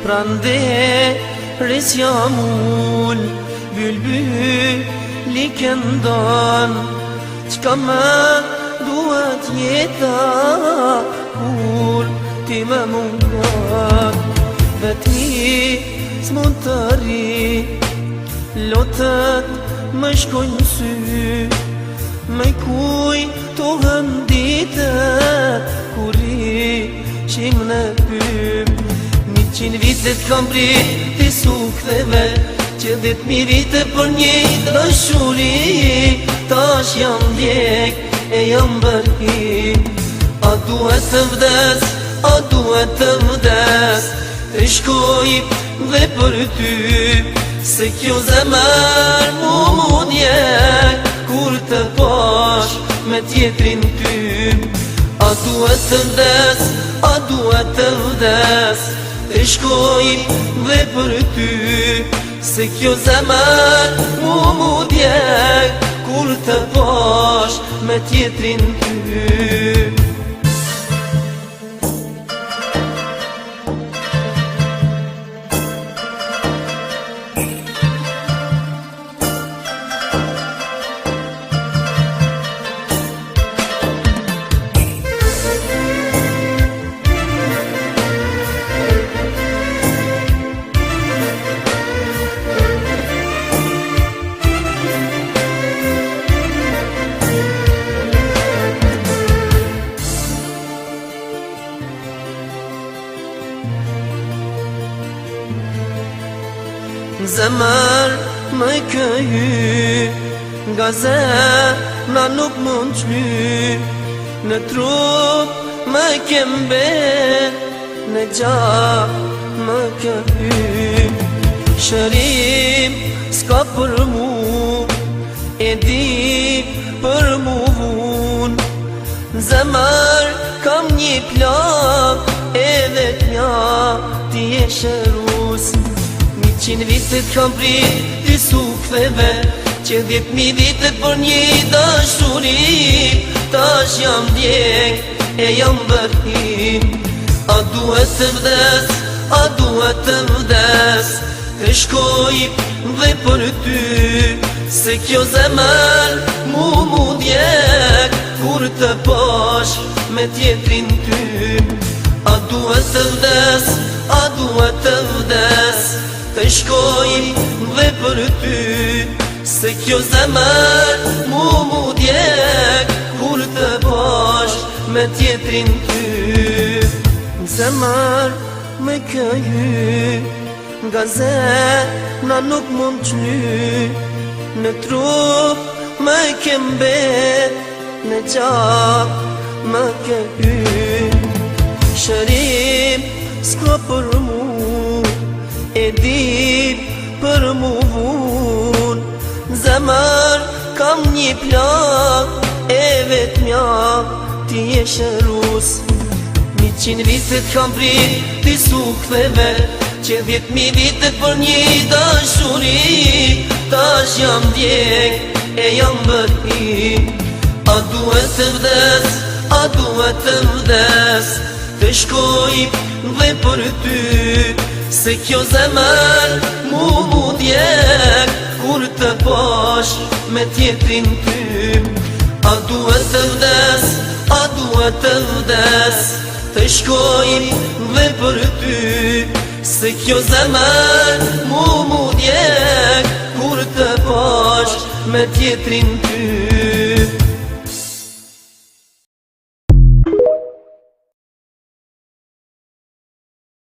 Prande resja mul Bylbyli këndon Qka më duhet jeta Kur ti më mungon Veti s'mund të ri Lotët më shkojnë sy Me kuj të hënditët Kur ishim në pym 100 vitet kam prit t'i suktheve Që 10.000 vite për një dashuri Tash jam djek e jam bërhi A duhet të vdes, a duhet të vdes Të shkoj dhe për ty Se kjo zemër mu djek Kur të pash me tjetrin ty A duhet të vdes, a duhet të vdes Të shkoj dhe për ty Se kjo zemër mu djek Kur të pash me tjetrin ty Zemër më këhy Nga zemra nuk mund qly Në trup më kembet Në gjak më këhy Shërim s'ka për mu E di për mu vun Zemër kam një plak Edhe t'nja ti e shërus 100 vitet kam prit t'i suktheve Që 10.000 vite për një dashuri Tash jam djek e jam bërhi A duhet të vdes, a duhet të vdes Të shkoj dhe për ty Se kjo zemër mu djek Kur të pash me tjetrin ty A duhet të vdes, a duhet të vdes Të shkoj dhe për ty Se kjo zemër mu djek Kur të pash me tjetrin ty Zemër me këhy Nga zemra nuk mund qly Në trup me kembet Në gjak me këhy Shërim s'ka për mu E di për mu vun Zemër kam një plak E vetëmja ti e shërus 100 vitet kam prit t'i suktheve Që 10.000 vitet për një dashuri Tash jam djek e jam bërhi A duhet të vdes, a duhet të vdes Të shkoj dhe për ty Se kjo zemër mu djek Kur të pash me tjetrin ty A duhet të vdes, a duhet të vdes Të shkoj dhe për ty Se kjo zemër mu djek Kur të pash me tjetrin ty